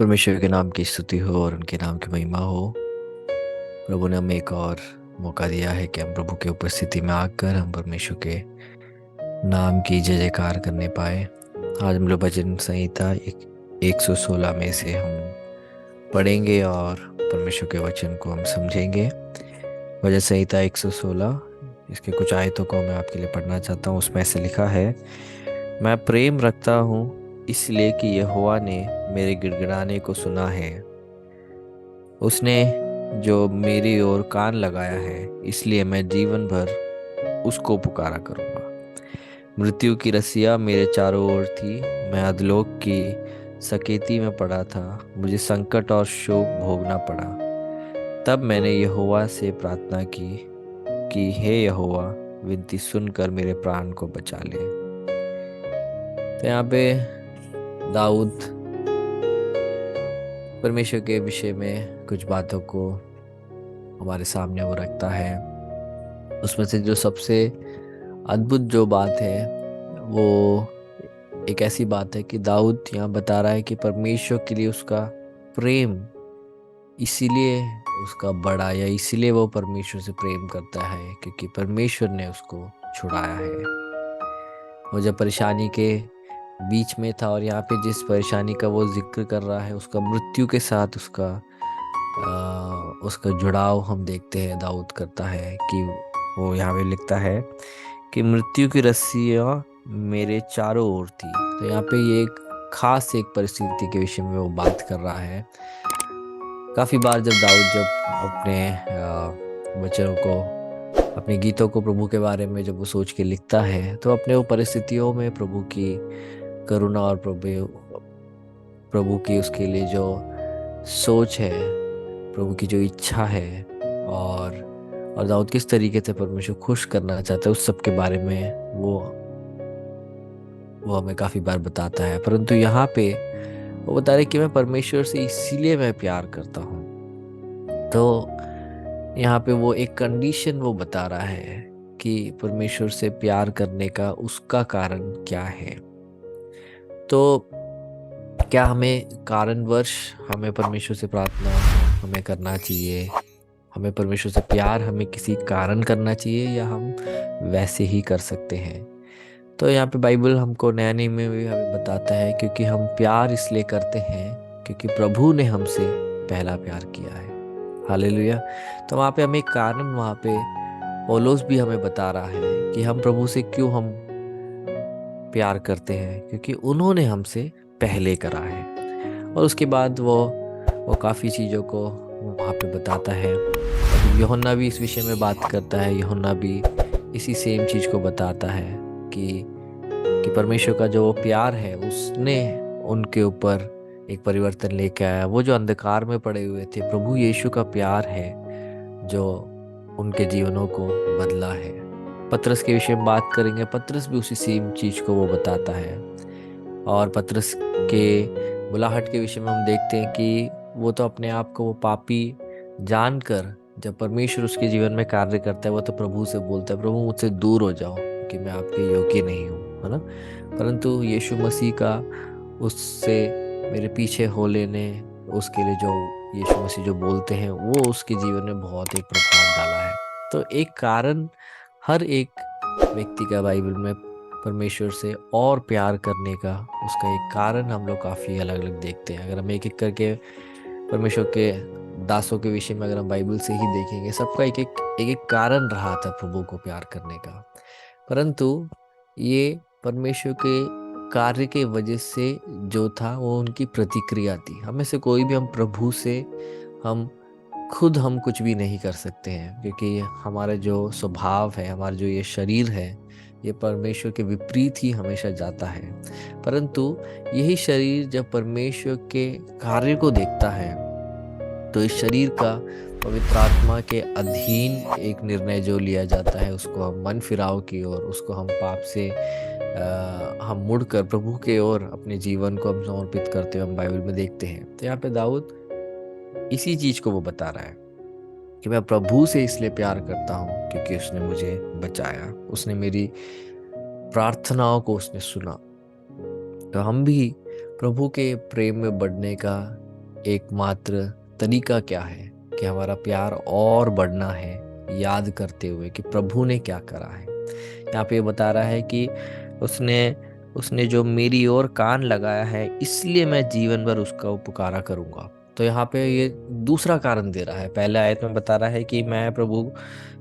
परमेश्वर के नाम की स्तुति हो और उनके नाम की महिमा हो। प्रभु ने हमें एक और मौका दिया है कि हम प्रभु के उपस्थिति में आकर हम परमेश्वर के नाम की जय जयकार करने पाए। आज हम लोग भजन संहिता 116 में से हम पढ़ेंगे और परमेश्वर के वचन को हम समझेंगे। भजन संहिता 116, इसके कुछ आयतों को मैं आपके लिए पढ़ना चाहता हूँ। उसमें ऐसे लिखा है, मैं प्रेम रखता हूँ इसलिए कि यहोवा ने मेरे गिड़गिड़ाने को सुना है। उसने जो मेरी ओर कान लगाया है, इसलिए मैं जीवन भर उसको पुकारा करूंगा। मृत्यु की रस्सियाँ मेरे चारों ओर थी, मैं अधलोक की सकेती में पड़ा था, मुझे संकट और शोक भोगना पड़ा। तब मैंने यहोवा से प्रार्थना की कि हे यहोवा, विनती सुनकर मेरे प्राण को बचा ले। तो यहाँ पे दाऊद परमेश्वर के विषय में कुछ बातों को हमारे सामने वो रखता है। उसमें से जो सबसे अद्भुत जो बात है वो एक ऐसी बात है कि दाऊद यहाँ बता रहा है कि परमेश्वर के लिए उसका प्रेम इसीलिए उसका बड़ा, या इसीलिए वो परमेश्वर से प्रेम करता है क्योंकि परमेश्वर ने उसको छुड़ाया है। वो जब परेशानी के बीच में था, और यहाँ पे जिस परेशानी का वो जिक्र कर रहा है उसका मृत्यु के साथ उसका जुड़ाव हम देखते हैं दाऊद करता है कि वो यहाँ पे लिखता है कि मृत्यु की रस्सियाँ मेरे चारों ओर थी। तो यहाँ पे ये एक खास एक परिस्थिति के विषय में वो बात कर रहा है। काफी बार जब दाऊद अपने वचनों को, अपने गीतों को प्रभु के बारे में जब वो सोच के लिखता है तो अपने वो परिस्थितियों में प्रभु की करुणा और प्रभु प्रभु की उसके लिए जो सोच है, प्रभु की जो इच्छा है, और और दाऊद किस तरीके से परमेश्वर खुश करना चाहता है उस सब के बारे में वो हमें काफी बार बताता है। परंतु यहाँ पे वो बता रहे कि मैं परमेश्वर से इसीलिए मैं प्यार करता हूँ। तो यहाँ पे वो एक कंडीशन वो बता रहा है कि परमेश्वर से प्यार करने का उसका कारण क्या है। तो क्या हमें कारणवश हमें परमेश्वर से प्रार्थना हमें करना चाहिए, हमें परमेश्वर से प्यार हमें किसी कारण करना चाहिए, या हम वैसे ही कर सकते हैं? तो यहाँ पे बाइबल हमको नया नियम में भी हमें बताता है क्योंकि हम प्यार इसलिए करते हैं क्योंकि प्रभु ने हमसे पहला प्यार किया है। हालेलुया। तो वहाँ पे हमें एक कारण, वहाँ पे पौलुस भी हमें बता रहा है कि हम प्रभु से क्यों हम प्यार करते हैं, क्योंकि उन्होंने हमसे पहले करा है। और उसके बाद वो काफ़ी चीज़ों को वहाँ पे बताता है। और यूहन्ना भी इस विषय में बात करता है। यूहन्ना भी इसी सेम चीज़ को बताता है कि कि परमेश्वर का जो वो प्यार है उसने उनके ऊपर एक परिवर्तन लेके आया। वो जो अंधकार में पड़े हुए थे, प्रभु यीशु का प्यार है जो उनके जीवनों को बदला है। पतरस के विषय में बात करेंगे, पतरस भी उसी सेम चीज को वो बताता है। और पतरस के बुलाहट के विषय में हम देखते हैं कि वो तो अपने आप को वो पापी जानकर जब परमेश्वर उसके जीवन में कार्य करता है, वो तो प्रभु से बोलता है, प्रभु मुझसे दूर हो जाओ कि मैं आपके योग्य नहीं हूँ, है ना। परंतु यीशु मसीह का उससे मेरे पीछे हो लेने, उसके लिए जो यीशु मसीह जो बोलते हैं वो उसके जीवन में बहुत एक प्रभाव डाला है। तो एक कारण हर एक व्यक्ति का बाइबल में परमेश्वर से और प्यार करने का उसका एक कारण हम लोग काफ़ी अलग अलग देखते हैं। अगर हम एक एक करके परमेश्वर के दासों के विषय में अगर हम बाइबल से ही देखेंगे, सबका एक एक कारण रहा था प्रभु को प्यार करने का। परंतु ये परमेश्वर के कार्य के वजह से जो था वो उनकी प्रतिक्रिया थी। हमें से कोई भी हम प्रभु से हम खुद हम कुछ भी नहीं कर सकते हैं, क्योंकि हमारा जो स्वभाव है, हमारा जो ये शरीर है, ये परमेश्वर के विपरीत ही हमेशा जाता है। परंतु यही शरीर जब परमेश्वर के कार्य को देखता है तो इस शरीर का पवित्र आत्मा के अधीन एक निर्णय जो लिया जाता है, उसको हम मन फिराव की ओर, उसको हम पाप से हम मुड़कर प्रभु के ओर अपने जीवन को हम समर्पित करते हुए हम बाइबल में देखते हैं। तो यहाँ पे दाऊद इसी चीज को वो बता रहा है कि मैं प्रभु से इसलिए प्यार करता हूँ क्योंकि उसने मुझे बचाया, उसने मेरी प्रार्थनाओं को उसने सुना। तो हम भी प्रभु के प्रेम में बढ़ने का एकमात्र तरीका क्या है कि हमारा प्यार और बढ़ना है, याद करते हुए कि प्रभु ने क्या करा है। यहाँ पे ये बता रहा है कि उसने उसने जो मेरी ओर कान लगाया है, इसलिए मैं जीवन भर उसका उपकारा करूंगा। तो यहाँ पे ये दूसरा कारण दे रहा है। पहले आयत में बता रहा है कि मैं प्रभु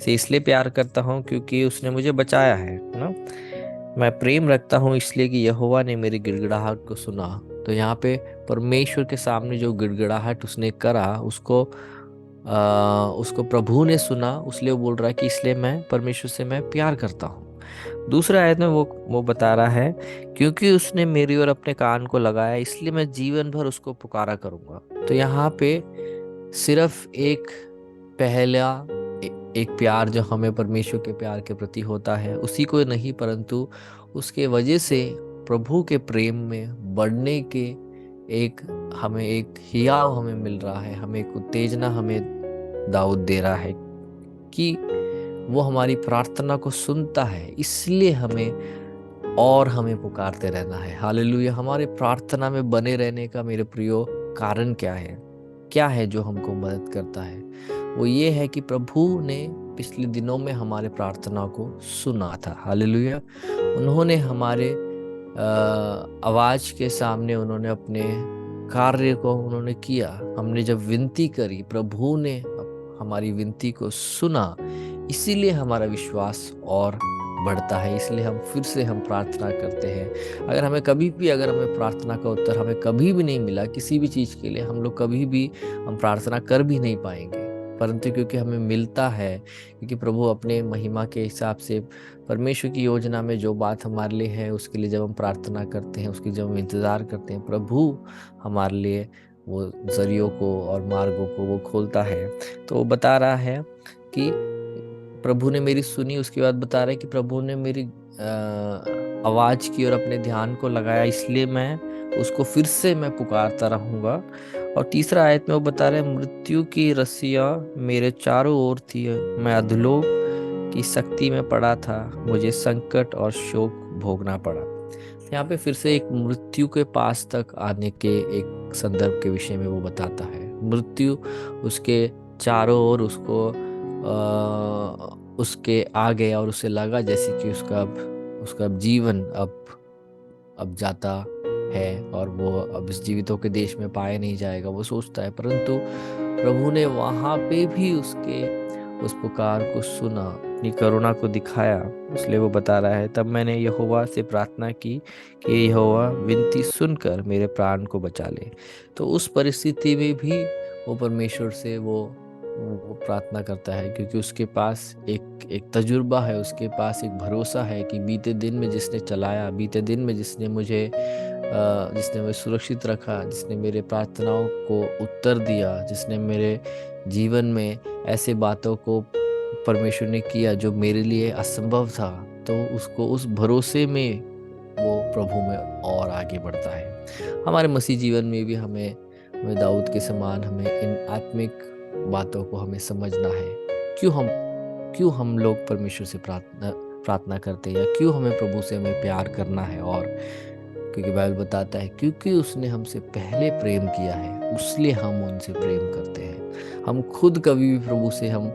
से इसलिए प्यार करता हूँ क्योंकि उसने मुझे बचाया है ना। मैं प्रेम रखता हूँ इसलिए कि यहोवा ने मेरी गिड़गिड़ाहट को सुना। तो यहाँ पे परमेश्वर के सामने जो गिड़गिड़ाहट उसने करा, उसको प्रभु ने सुना, उसलिए वो बोल रहा है कि इसलिए मैं परमेश्वर से मैं प्यार करता हूँ। दूसरा आयत में वो बता रहा है क्योंकि उसने मेरी ओर अपने कान को लगाया, इसलिए मैं जीवन भर उसको पुकारा करूंगा। तो यहाँ पे सिर्फ एक पहला एक प्यार जो हमें परमेश्वर के प्यार के प्रति होता है उसी को नहीं, परंतु उसके वजह से प्रभु के प्रेम में बढ़ने के एक हमें एक हियाव हमें मिल रहा है, हमें एक उत्तेजना हमें दाऊद दे रहा है कि वो हमारी प्रार्थना को सुनता है, इसलिए हमें पुकारते रहना है। हालेलुया। हमारे प्रार्थना में बने रहने का मेरे प्रियो कारण क्या है? क्या है जो हमको मदद करता है? वो ये है कि प्रभु ने पिछले दिनों में हमारे प्रार्थना को सुना था। हालेलुया। उन्होंने हमारे आवाज के सामने उन्होंने अपने कार्य को उन्होंने किया। हमने जब विनती करी, प्रभु ने हमारी विनती को सुना, इसीलिए हमारा विश्वास और बढ़ता है, इसलिए हम प्रार्थना करते हैं। अगर हमें प्रार्थना का उत्तर हमें कभी भी नहीं मिला किसी भी चीज़ के लिए, हम लोग कभी भी हम प्रार्थना कर भी नहीं पाएंगे। परंतु क्योंकि हमें मिलता है, क्योंकि प्रभु अपने महिमा के हिसाब से परमेश्वर की योजना में जो बात हमारे लिए है उसके लिए जब हम प्रार्थना करते हैं, उसकी जब हम इंतज़ार करते हैं, प्रभु हमारे लिए वो जरियों को और मार्गों को वो खोलता है। तो वो बता रहा है कि प्रभु ने मेरी सुनी। उसके बाद बता रहा है कि प्रभु ने मेरी आवाज की और अपने ध्यान को लगाया, इसलिए मैं उसको फिर से मैं पुकारता रहूंगा। और तीसरा आयत में वो बता रहे हैं, मृत्यु की रस्सियां मेरे चारों ओर थी, मैं अधोलोक की शक्ति में पड़ा था, मुझे संकट और शोक भोगना पड़ा। यहाँ पे फिर से एक मृत्यु के पास तक आने के एक संदर्भ के विषय में वो बताता है। मृत्यु उसके चारों ओर उसके आ गया और उसे लगा जैसे कि उसका अब जीवन अब जाता है और वो अब इस जीवितों के देश में पाया नहीं जाएगा, वो सोचता है। परंतु प्रभु ने वहां पे भी उसके उस पुकार को सुना, अपनी करुणा को दिखाया। इसलिए वो बता रहा है, तब मैंने यहोवा से प्रार्थना की कि यहोवा विनती सुनकर मेरे प्राण को बचा ले। तो उस परिस्थिति में भी वो परमेश्वर से वो प्रार्थना करता है, क्योंकि उसके पास एक तजुर्बा है, उसके पास एक भरोसा है कि बीते दिन में जिसने चलाया, बीते दिन में जिसने मुझे सुरक्षित रखा, जिसने मेरे प्रार्थनाओं को उत्तर दिया, जिसने मेरे जीवन में ऐसे बातों को परमेश्वर ने किया जो मेरे लिए असंभव था, तो उसको उस भरोसे में वो प्रभु में और आगे बढ़ता है। हमारे मसीह जीवन में भी हमें दाऊद के समान हमें इन आत्मिक बातों को हमें समझना है। क्यों हम लोग परमेश्वर से प्रार्थना करते हैं, या क्यों हमें प्रभु से हमें प्यार करना है? और क्योंकि बाइबल बताता है क्योंकि उसने हमसे पहले प्रेम किया है, इसलिए हम उनसे प्रेम करते हैं। हम खुद कभी भी प्रभु से हम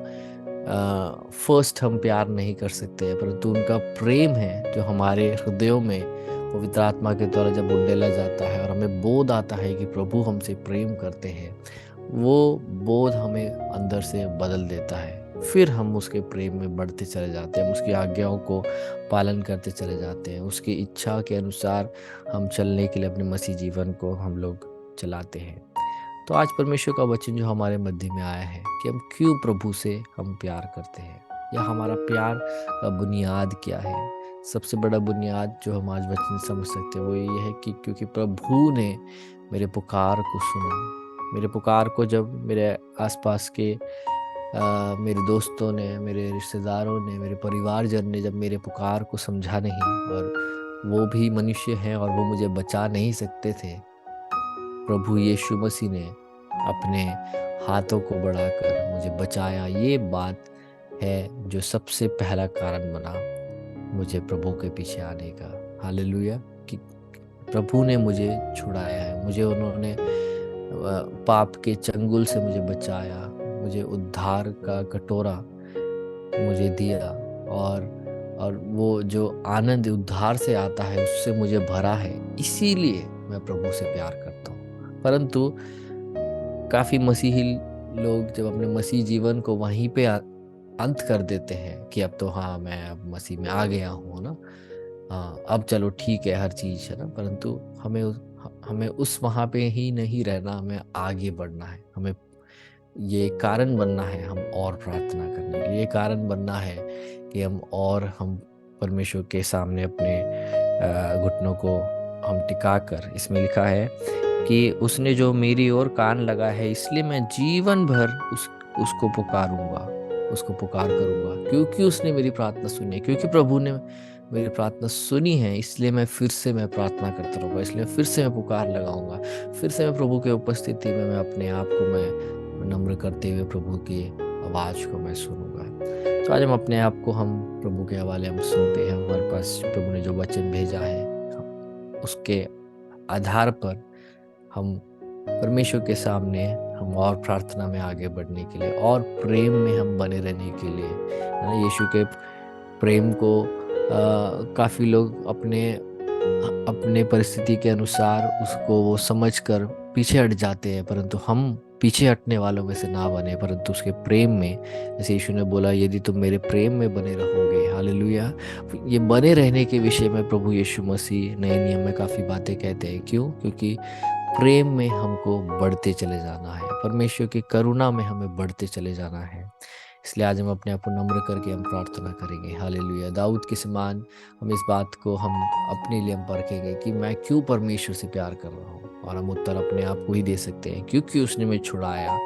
फर्स्ट हम प्यार नहीं कर सकते हैं, परंतु उनका प्रेम है जो हमारे हृदयों में पवित्र आत्मा के द्वारा जब उंडेला जाता है और हमें बोध आता है कि प्रभु हमसे प्रेम करते हैं, वो बोध हमें अंदर से बदल देता है। फिर हम उसके प्रेम में बढ़ते चले जाते हैं, हम उसकी आज्ञाओं को पालन करते चले जाते हैं, उसकी इच्छा के अनुसार हम चलने के लिए अपने मसीह जीवन को हम लोग चलाते हैं। तो आज परमेश्वर का वचन जो हमारे मध्य में आया है कि हम क्यों प्रभु से हम प्यार करते हैं, या हमारा प्यार का बुनियाद क्या है। सबसे बड़ा बुनियाद जो हम आज वचन समझ सकते हैं वो ये है कि क्योंकि प्रभु ने मेरे पुकार को सुना। मेरे पुकार को जब मेरे आसपास के मेरे दोस्तों ने, मेरे रिश्तेदारों ने, मेरे परिवारजन ने जब मेरे पुकार को समझा नहीं, और वो भी मनुष्य हैं और वो मुझे बचा नहीं सकते थे, प्रभु यीशु मसीह ने अपने हाथों को बढ़ाकर मुझे बचाया। ये बात है जो सबसे पहला कारण बना मुझे प्रभु के पीछे आने का। हालेलुया। कि प्रभु ने मुझे छुड़ाया है, पाप के चंगुल से मुझे बचाया, मुझे उद्धार का कटोरा मुझे दिया, और वो जो आनंद उद्धार से आता है उससे मुझे भरा है। इसीलिए मैं प्रभु से प्यार करता हूँ। परंतु काफ़ी मसीही लोग जब अपने मसीह जीवन को वहीं पे अंत कर देते हैं कि अब तो हाँ, मैं अब मसीह में आ गया हूँ ना, हाँ अब चलो ठीक है हर चीज़ है ना, परंतु हमें उस वहाँ पे ही नहीं रहना, हमें आगे बढ़ना है। हमें ये कारण बनना है हम और प्रार्थना करने के लिए, ये कारण बनना है कि हम परमेश्वर के सामने अपने घुटनों को हम टिका कर, इसमें लिखा है कि उसने जो मेरी ओर कान लगा है इसलिए मैं जीवन भर उसको पुकारूंगा, उसको पुकार करूंगा, क्योंकि उसने मेरी प्रार्थना सुनी है, क्योंकि प्रभु ने मेरी प्रार्थना सुनी है, इसलिए मैं प्रार्थना करता रहूंगा, इसलिए फिर से मैं पुकार लगाऊंगा, फिर से मैं प्रभु के उपस्थिति में मैं अपने आप को मैं नम्र करते हुए प्रभु की आवाज़ को मैं सुनूंगा। तो आज हम अपने आप को हम प्रभु के हवाले हम सुनते हैं। हमारे पास प्रभु ने जो वचन भेजा है उसके आधार पर हम परमेश्वर के सामने हम और प्रार्थना में आगे बढ़ने के लिए और प्रेम में हम बने रहने के लिए, है ना, यीशु के प्रेम को काफ़ी लोग अपने अपने परिस्थिति के अनुसार उसको वो समझकर पीछे हट जाते हैं, परंतु हम पीछे हटने वालों में से ना बने, परंतु उसके प्रेम में, जैसे यीशु ने बोला यदि तुम मेरे प्रेम में बने रहोगे, हालेलुया। ये बने रहने के विषय में प्रभु यीशु मसीह नए नियम में काफ़ी बातें कहते हैं। क्यों? क्योंकि प्रेम में हमको बढ़ते चले जाना है, परमेश्वर की करुणा में हमें बढ़ते चले जाना है। इसलिए आज हम अपने आप को नम्र करके हम प्रार्थना करेंगे, हालेलुया। दाऊद के समान हम इस बात को हम अपने लिए हम परखेंगे कि मैं क्यों परमेश्वर से प्यार कर रहा हूँ, और हम उत्तर अपने आप को ही दे सकते हैं, क्योंकि उसने मुझे छुड़ाया,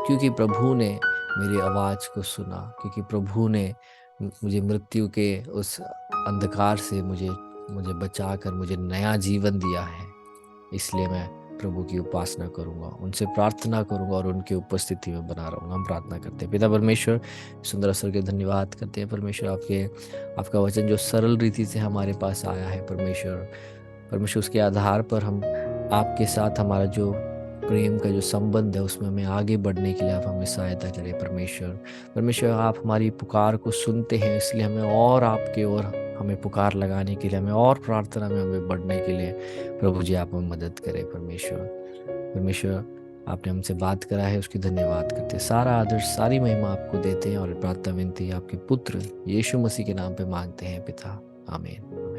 क्योंकि प्रभु ने मेरी आवाज़ को सुना, क्योंकि प्रभु ने मुझे मृत्यु के उस अंधकार से मुझे मुझे बचा कर मुझे नया जीवन दिया है। इसलिए मैं प्रभु की उपासना करूंगा, उनसे प्रार्थना करूंगा और उनकी उपस्थिति में बना रहूंगा। हम प्रार्थना करते हैं। पिता परमेश्वर, सुंदर अवसर के धन्यवाद करते हैं परमेश्वर, आपका वचन जो सरल रीति से हमारे पास आया है परमेश्वर उसके आधार पर हम आपके साथ हमारा जो प्रेम का जो संबंध है उसमें हमें आगे बढ़ने के लिए आप हमें सहायता करें परमेश्वर आप हमारी पुकार को सुनते हैं, इसलिए हमें और आपके ओर हमें पुकार लगाने के लिए, हमें और प्रार्थना में हमें बढ़ने के लिए प्रभु जी आप हमें मदद करें। परमेश्वर आपने हमसे बात करा है उसकी धन्यवाद करते हैं। सारा आदर सारी महिमा आपको देते हैं और प्रार्थना विनती आपके पुत्र यीशु मसीह के नाम पे मांगते हैं पिता, आमीन।